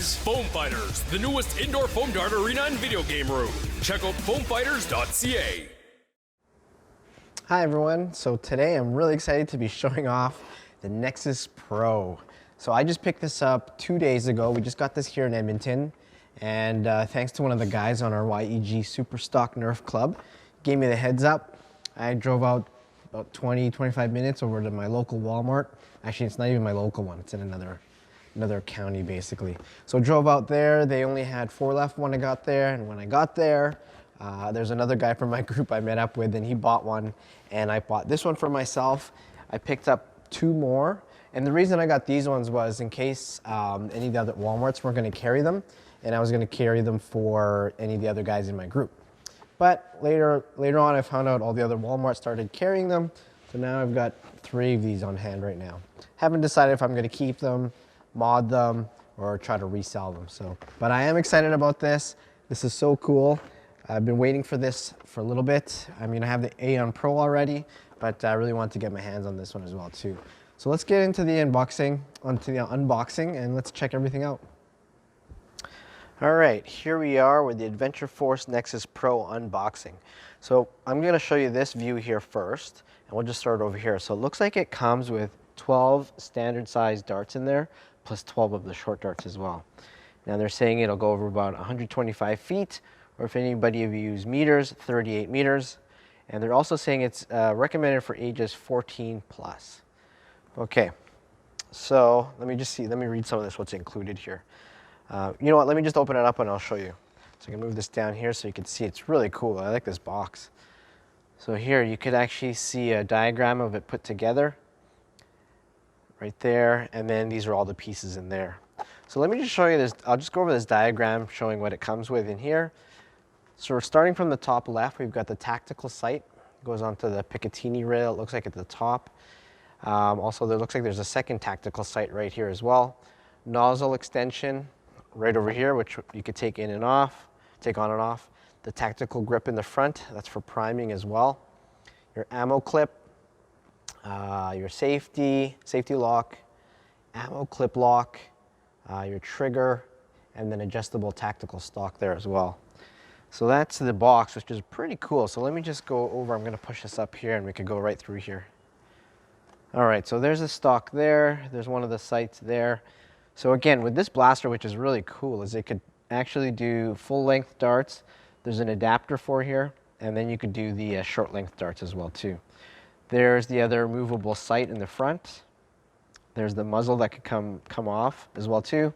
Introduce Foam Fighters, the newest indoor foam dart arena and video game room. Check out foamfighters.ca. Hi everyone, so today I'm really excited to be showing off the Nexus Pro. So I just picked this up 2 days ago. We just got this here in Edmonton, and thanks to one of the guys on our YEG Superstock Nerf Club, gave me the heads up. I drove out about 20-25 minutes over to my local Walmart. Actually, it's not even my local one, it's in another county basically. So drove out there, they only had 4 left when I got there, and when I got there, there's another guy from my group I met up with, and he bought one, and I bought this one for myself. I picked up 2 more, and the reason I got these ones was in case any of the other Walmarts weren't gonna carry them, and I was gonna carry them for any of the other guys in my group. But later on, I found out all the other Walmarts started carrying them, so now I've got 3 of these on hand right now. Haven't decided if I'm gonna keep them, mod them, or try to resell them. But I am excited about this. This is so cool. I've been waiting for this for a little bit. I mean, I have the Aeon Pro already, but I really want to get my hands on this one as well too. So let's get into the unboxing, and let's check everything out. All right, here we are with the Adventure Force Nexus Pro unboxing. So I'm gonna show you this view here first, and we'll just start over here. So it looks like it comes with 12 standard size darts in there, plus 12 of the short darts as well. Now they're saying it'll go over about 125 feet, or if anybody of you use meters, 38 meters. And they're also saying it's recommended for ages 14 plus. Okay, so let me read some of this, what's included here. You know what, let me just open it up and I'll show you. So I can move this down here so you can see. It's really cool, I like this box. So here you could actually see a diagram of it put together. Right there, and then these are all the pieces in there. So let me just show you this. I'll just go over this diagram showing what it comes with in here. So we're starting from the top left. We've got the tactical sight. It goes onto the Picatinny rail, it looks like at the top. Also, there looks like there's a second tactical sight right here as well. Nozzle extension right over here, which you could take in and off, take on and off. The tactical grip in the front, that's for priming as well. Your ammo clip. Your safety lock, ammo clip lock, your trigger, and then adjustable tactical stock there as well. So that's the box, which is pretty cool. So let me just go over, I'm gonna push this up here and we could go right through here. All right, so there's a stock there, there's one of the sights there. So again, with this blaster, which is really cool, is it could actually do full length darts. There's an adapter for here, and then you could do the short length darts as well too. There's the other movable sight in the front. There's the muzzle that could come off as well too.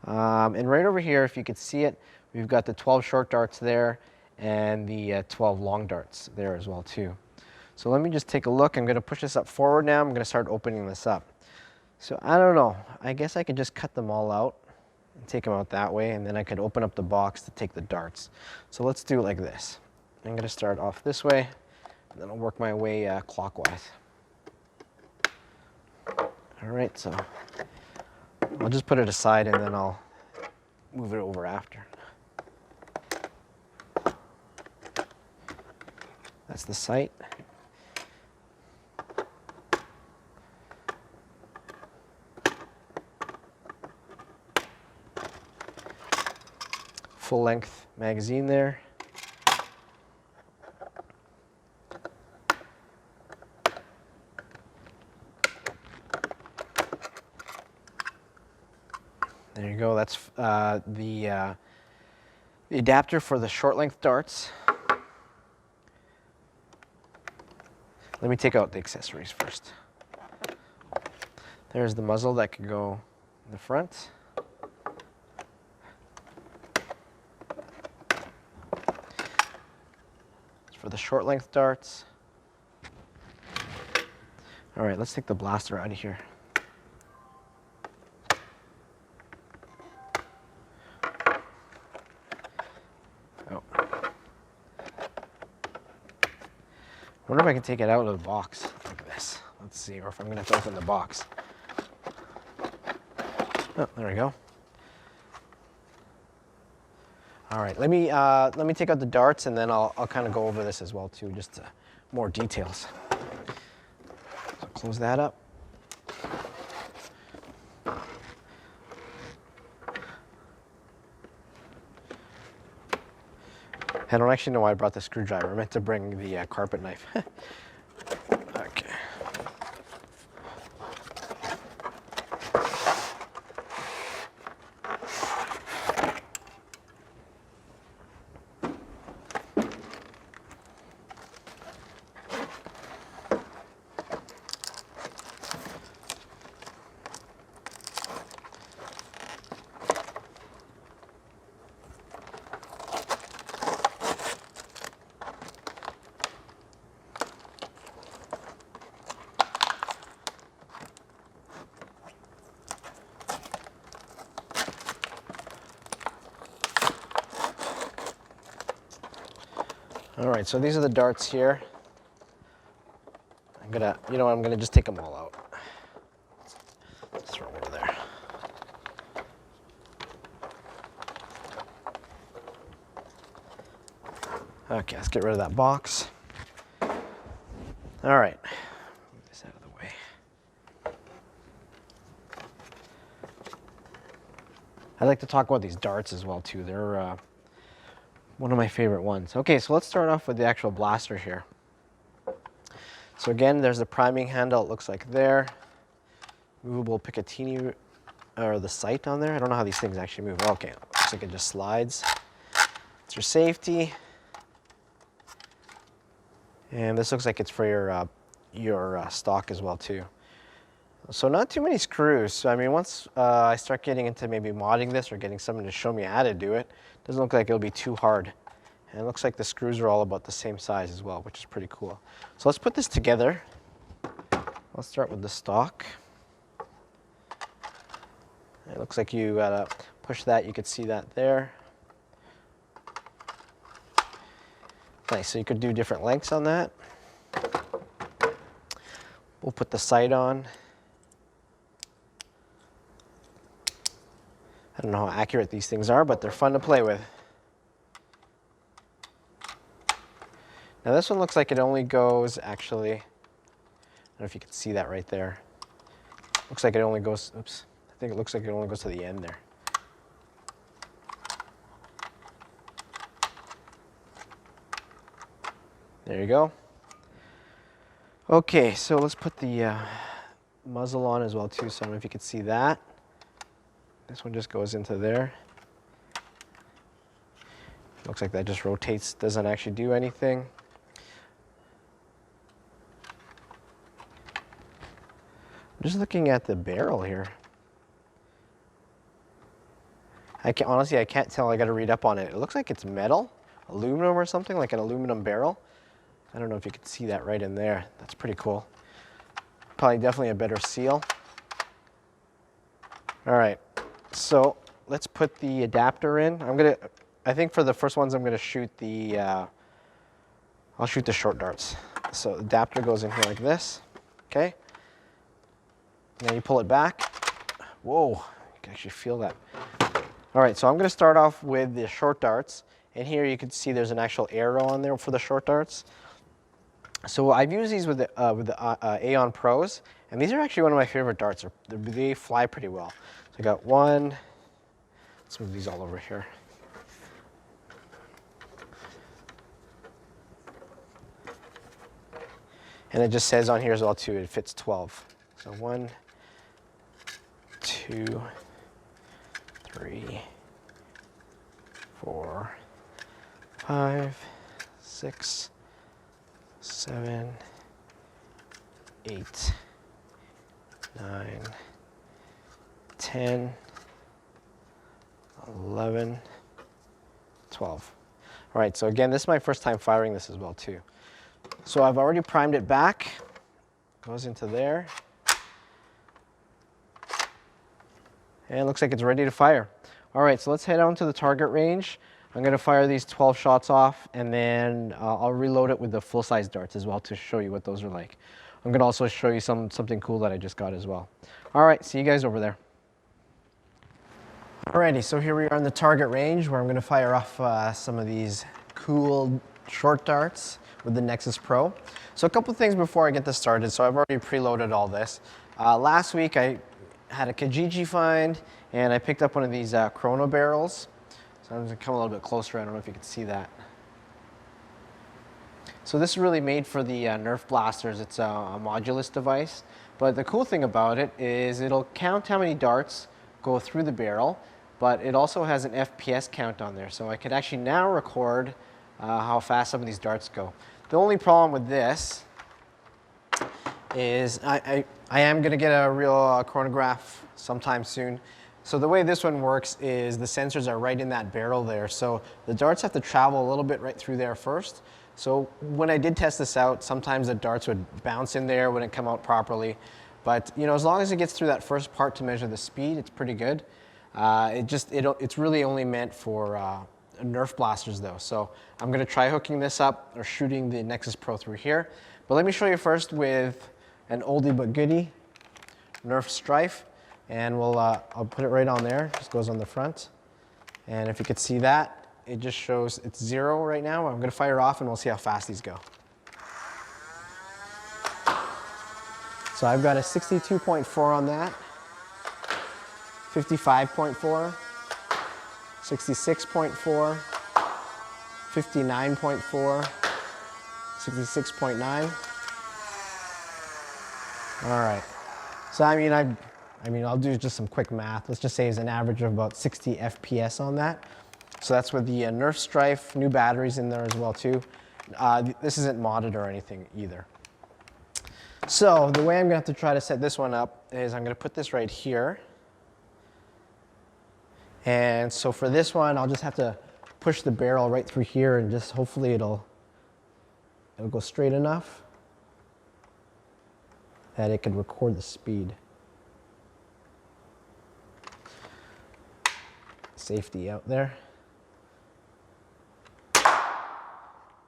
And right over here, if you could see it, we've got the 12 short darts there and the 12 long darts there as well too. So let me just take a look. I'm gonna push this up forward now. I'm gonna start opening this up. So I don't know, I guess I could just cut them all out and take them out that way, and then I could open up the box to take the darts. So let's do it like this. I'm gonna start off this way, and then I'll work my way clockwise. All right, so I'll just put it aside and then I'll move it over after. That's the sight. Full length magazine there. There you go, that's the adapter for the short length darts. Let me take out the accessories first. There's the muzzle that could go in the front. It's for the short length darts. All right, let's take the blaster out of here. I wonder if I can take it out of the box like this. Let's see, or if I'm gonna have to open the box. Oh, there we go. All right, let me take out the darts, and then I'll kind of go over this as well too, just more details. So close that up. I don't actually know why I brought the screwdriver. I meant to bring the carpet knife. Okay. All right, so these are the darts here. I'm gonna just take them all out. Let's throw them over there. Okay, let's get rid of that box. All right, move this out of the way. I like to talk about these darts as well too. They're one of my favorite ones. Okay, so let's start off with the actual blaster here. So again, there's the priming handle. It looks like there. Movable Picatinny, or the sight on there. I don't know how these things actually move. Okay, looks like it just slides. It's your safety. And this looks like it's for your stock as well too. So not too many screws. So, I mean, once I start getting into maybe modding this or getting someone to show me how to do it, doesn't look like it'll be too hard. And it looks like the screws are all about the same size as well, which is pretty cool. So let's put this together. Let's start with the stock. It looks like you gotta push that. You could see that there. Nice, so you could do different lengths on that. We'll put the sight on. I don't know how accurate these things are, but they're fun to play with. Now this one looks like it only goes, actually, I don't know if you can see that right there. Looks like it only goes, oops, I think it looks like it only goes to the end there. There you go. Okay, so let's put the muzzle on as well too, so I don't know if you can see that. This one just goes into there. Looks like that just rotates, doesn't actually do anything. I'm just looking at the barrel here. Honestly, I can't tell. I got to read up on it. It looks like it's metal, aluminum or something, like an aluminum barrel. I don't know if you can see that right in there. That's pretty cool. Probably definitely a better seal. All right, so let's put the adapter in. I think for the first ones, I'm gonna shoot I'll shoot the short darts. So the adapter goes in here like this, okay? And then you pull it back. Whoa, you can actually feel that. All right, so I'm gonna start off with the short darts. And here you can see there's an actual arrow on there for the short darts. So I've used these with the Aeon Pros, and these are actually one of my favorite darts. They fly pretty well. So I got one. Let's move these all over here. And it just says on here as well too, it fits 12. So 1, 2, 3, 4, 5, 6, 7, 8, 9, 10, 11, 12. All right, so again, this is my first time firing this as well too. So I've already primed it back, goes into there. And it looks like it's ready to fire. All right, so let's head on to the target range. I'm gonna fire these 12 shots off, and then I'll reload it with the full-size darts as well to show you what those are like. I'm gonna also show you something cool that I just got as well. All right, see you guys over there. Alrighty, so here we are in the target range where I'm gonna fire off some of these cool short darts with the Nexus Pro. So a couple things before I get this started. So I've already preloaded all this. Last week I had a Kijiji find, and I picked up one of these chrono barrels. So I'm gonna come a little bit closer. I don't know if you can see that. So this is really made for the Nerf blasters. It's a modulus device. But the cool thing about it is it'll count how many darts go through the barrel, but it also has an FPS count on there. So I could actually now record how fast some of these darts go. The only problem with this is I am going to get a real chronograph sometime soon. So the way this one works is the sensors are right in that barrel there. So the darts have to travel a little bit right through there first. So when I did test this out, sometimes the darts would bounce in there, wouldn't come out properly. But you know, as long as it gets through that first part to measure the speed, it's pretty good. It's really only meant for Nerf blasters though. So I'm going to try hooking this up or shooting the Nexus Pro through here. But let me show you first with an oldie but goodie Nerf Strife. And I'll put it right on there, just goes on the front. And if you could see that, it just shows it's 0 right now. I'm gonna fire off and we'll see how fast these go. So I've got a 62.4 on that, 55.4, 66.4, 59.4, 66.9. All right. So I mean, I'll do just some quick math. Let's just say it's an average of about 60 FPS on that. So that's with the Nerf Strife, new batteries in there as well too. This isn't modded or anything either. So the way I'm gonna have to try to set this one up is I'm gonna put this right here. And so for this one, I'll just have to push the barrel right through here and just hopefully it'll go straight enough that it can record the speed. Safety out there.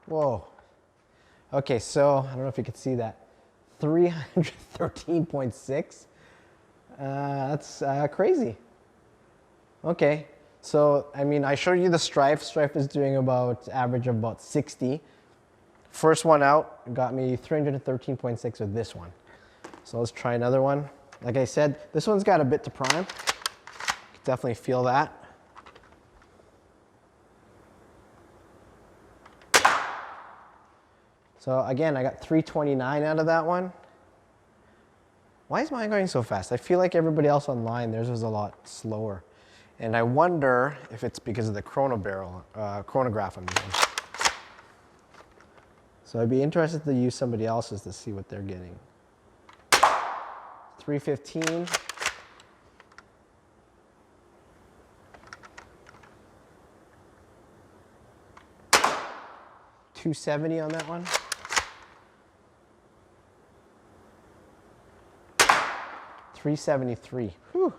Whoa. Okay, so I don't know if you can see that. 313.6. That's crazy. Okay, so I mean, I showed you the Strife. Strife is doing about average of about 60. First one out got me 313.6 with this one. So let's try another one. Like I said, this one's got a bit to prime. You can definitely feel that. So again, I got 329 out of that one. Why is mine going so fast? I feel like everybody else online, theirs was a lot slower. And I wonder if it's because of the chronograph I'm using. So I'd be interested to use somebody else's to see what they're getting. 315. 270 on that one. 373. Whew.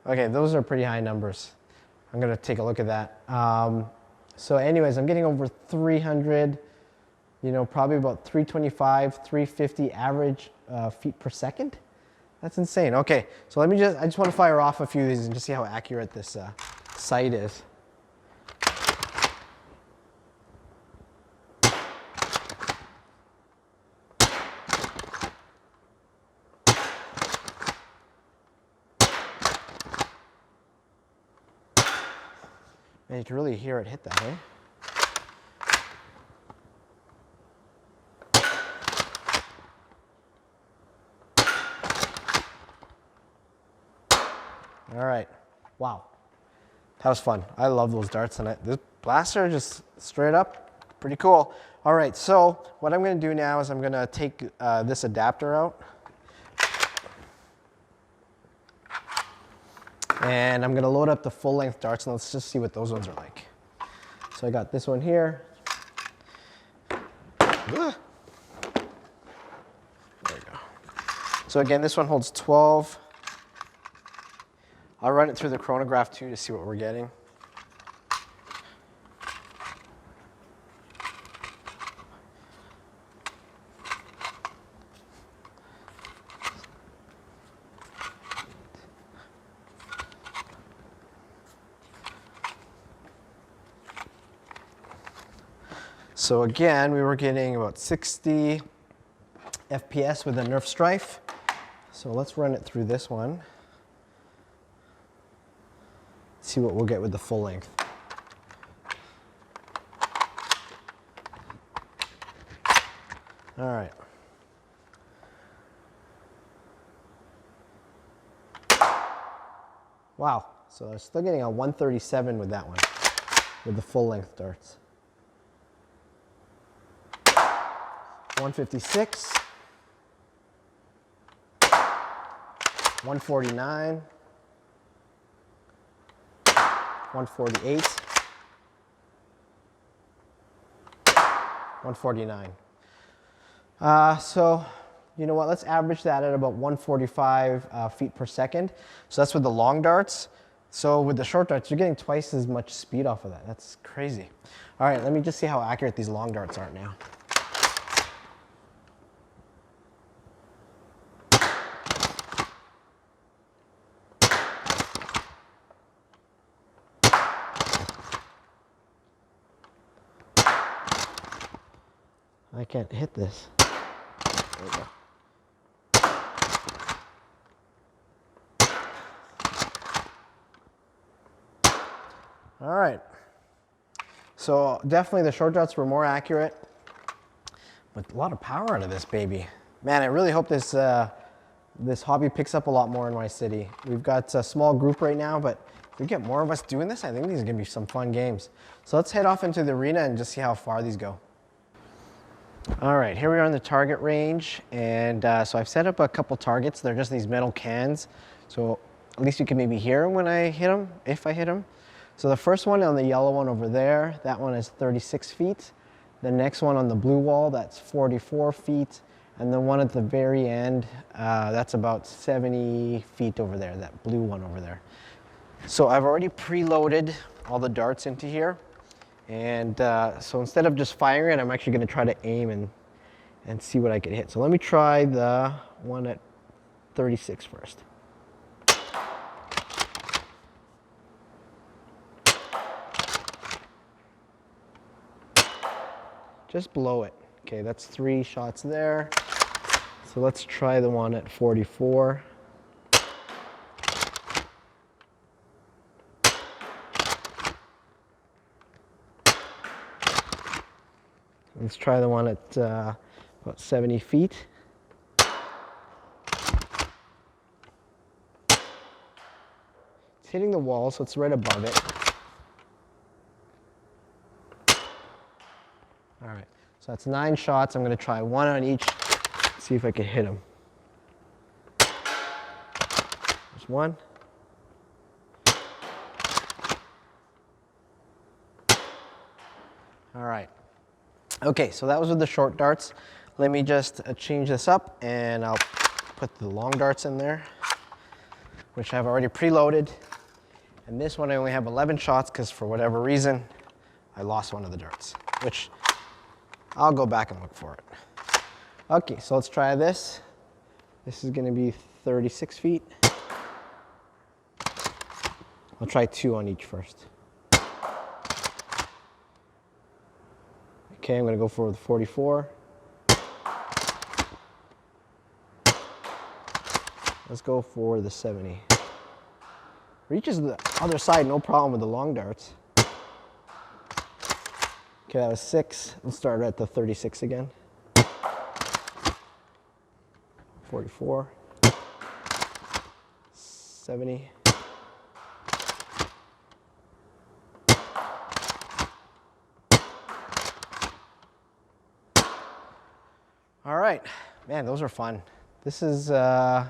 Okay, those are pretty high numbers. I'm gonna take a look at that. So anyways, I'm getting over 300, you know, probably about 325, 350 average feet per second. That's insane. Okay, so I just want to fire off a few of these and just see how accurate this sight is. And you can really hear it hit that, eh? All right, wow, that was fun. I love those darts on it. This blaster just straight up, pretty cool. All right, so what I'm gonna do now is I'm gonna take this adapter out. And I'm gonna load up the full length darts and let's just see what those ones are like. So I got this one here. There we go. So again, this one holds 12. I'll run it through the chronograph too to see what we're getting. So again, we were getting about 60 FPS with the Nerf Strife. So let's run it through this one. See what we'll get with the full length. All right. Wow, so I'm still getting a 137 with that one, with the full length darts. 156. 149. 148. 149. So, you know what, let's average that at about 145 feet per second. So that's with the long darts. So with the short darts, you're getting twice as much speed off of that. That's crazy. All right, let me just see how accurate these long darts are now. I can't hit this. There we go. All right. So definitely the short darts were more accurate, but a lot of power out of this baby. Man, I really hope this this hobby picks up a lot more in my city. We've got a small group right now, but if we get more of us doing this, I think these are gonna be some fun games. So let's head off into the arena and just see how far these go. All right, here we are in the target range, and so I've set up a couple targets. They're just these metal cans, so at least you can maybe hear them when I hit them, if I hit them. So the first one on the yellow one over there, that one is 36 feet. The next one on the blue wall, that's 44 feet. And the one at the very end, that's about 70 feet over there, that blue one over there. So I've already preloaded all the darts into here. And so instead of just firing it, I'm actually gonna try to aim and see what I can hit. So let me try the one at 36 first. Just below it. Okay, that's 3 shots there. So let's try the one at 44. Let's try the one at about 70 feet. It's hitting the wall, so it's right above it. All right, so that's 9 shots. I'm gonna try one on each, see if I can hit them. There's one. All right. Okay, so that was with the short darts. Let me just change this up and I'll put the long darts in there, which I've already preloaded. And this one I only have 11 shots because for whatever reason, I lost one of the darts, which I'll go back and look for it. Okay, so let's try this. This is gonna be 36 feet. I'll try 2 on each first. Okay, I'm gonna go for the 44. Let's go for the 70. Reaches the other side, no problem with the long darts. Okay, that was 6. Let's start at the 36 again. 44. 70. All right, man, those are fun. This is, I'm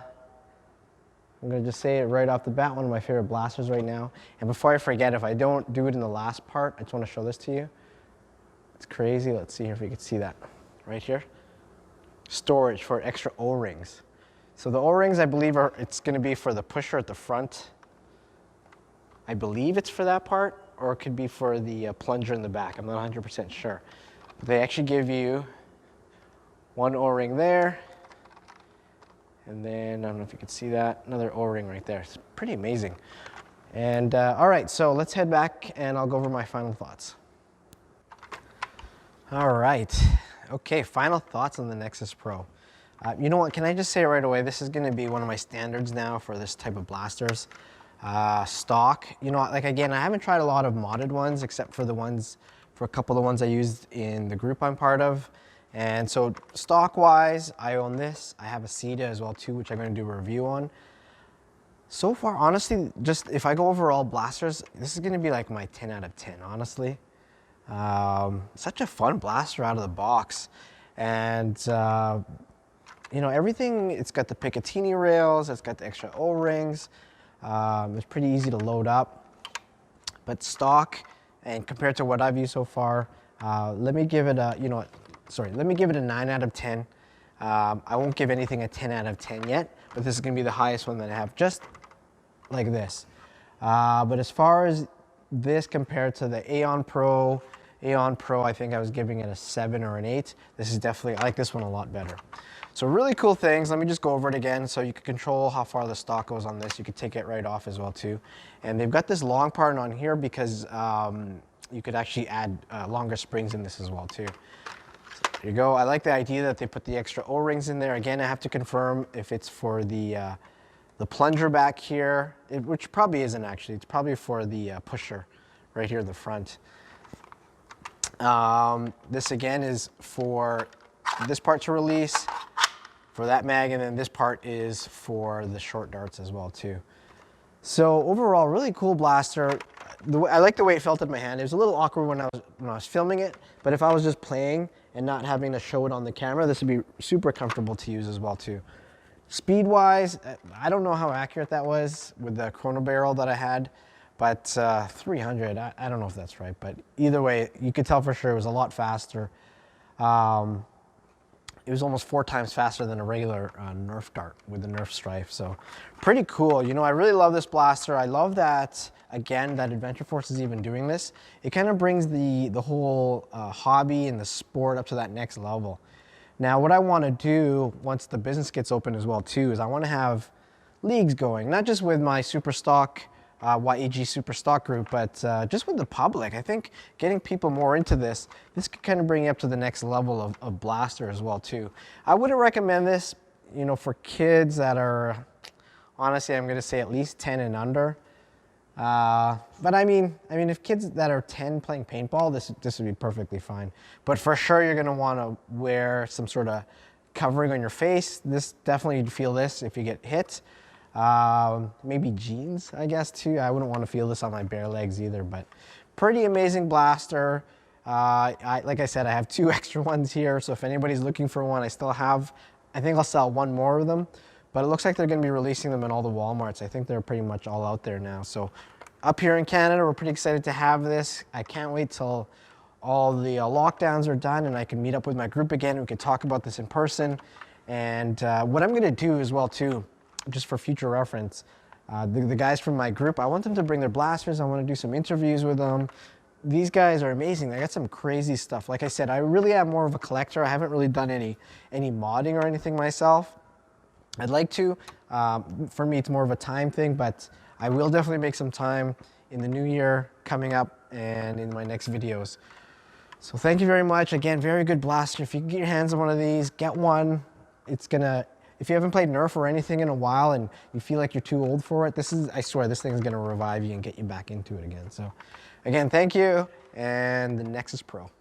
gonna just say it right off the bat, one of my favorite blasters right now. And before I forget, if I don't do it in the last part, I just wanna show this to you. It's crazy, let's see if we can see that right here. Storage for extra O-rings. So the O-rings, I believe, it's gonna be for the pusher at the front. I believe it's for that part, or it could be for the plunger in the back. I'm not 100% sure. But they actually give you one O-ring there, and then, I don't know if you can see that, another O-ring right there. It's pretty amazing. And all right, so let's head back and I'll go over my final thoughts. All right, okay, final thoughts on the Nexus Pro. You know what, can I just say right away, this is gonna be one of my standards now for this type of blasters. Stock, you know, like again, I haven't tried a lot of modded ones except for the ones, for a couple of the ones I used in the group I'm part of. And so stock-wise, I own this. I have a CETA as well too, which I'm going to do a review on. So far, honestly, just if I go over all blasters, this is going to be like my 10 out of 10, honestly. Such a fun blaster out of the box. And, you know, everything, it's got the Picatinny rails, it's got the extra O-rings. It's pretty easy to load up. But stock, and compared to what I've used so far, let me give it a, you know what, sorry, let me give it a 9 out of 10. I won't give anything a 10 out of 10 yet, but this is going to be the highest one that I have, just like this. But as far as this compared to the Aeon Pro, I think I was giving it a 7 or an 8. This is definitely, I like this one a lot better. So really cool things. Let me just go over it again. So you can control how far the stock goes on this. You could take it right off as well too. And they've got this long part on here because you could actually add longer springs in this as well too. So there you go. I like the idea that they put the extra O-rings in there. Again, I have to confirm if it's for the plunger back here, which probably isn't actually. It's probably for the pusher right here in the front. This again is for this part to release, for that mag, and then this part is for the short darts as well too. So overall, really cool blaster. I like the way it felt in my hand. It was a little awkward when I was filming it, but if I was just playing and not having to show it on the camera, this would be super comfortable to use as well too. Speed-wise, I don't know how accurate that was with the chrono barrel that I had, but 300, I don't know if that's right, but either way, you could tell for sure it was a lot faster. It was almost 4 times faster than a regular Nerf dart with the Nerf strife, so pretty cool. You know, I really love this blaster. I love that, again, that Adventure Force is even doing this. It kind of brings the whole hobby and the sport up to that next level. Now, what I want to do once the business gets open as well too is I want to have leagues going, not just with my super stock YAG super stock group, but just with the public. I think getting people more into this could kind of bring you up to the next level of blaster as well too. I wouldn't recommend this, you know, for kids that are, honestly, I'm going to say at least 10 and under. But I mean, if kids that are 10 playing paintball, this would be perfectly fine. But for sure, you're going to want to wear some sort of covering on your face. This definitely, you'd feel this if you get hit. Maybe jeans, I guess too. I wouldn't want to feel this on my bare legs either, but pretty amazing blaster. Like I said, I have 2 extra ones here, so if anybody's looking for one, I think I'll sell 1 more of them, but it looks like they're going to be releasing them in all the Walmarts. I think they're pretty much all out there now. So up here in Canada, we're pretty excited to have this. I can't wait till all the lockdowns are done and I can meet up with my group again. We can talk about this in person. And what I'm going to do as well too, just for future reference, the guys from my group, I want them to bring their blasters. I want to do some interviews with them. These guys are amazing. They got some crazy stuff. Like I said, I really am more of a collector. I haven't really done any modding or anything myself. I'd like to. For me, it's more of a time thing, but I will definitely make some time in the new year coming up and in my next videos. So thank you very much. Again, very good blaster. If you can get your hands on one of these, get one. It's gonna, if you haven't played Nerf or anything in a while and you feel like you're too old for it, I swear this thing is gonna revive you and get you back into it again. So again, thank you, and the Nexus Pro.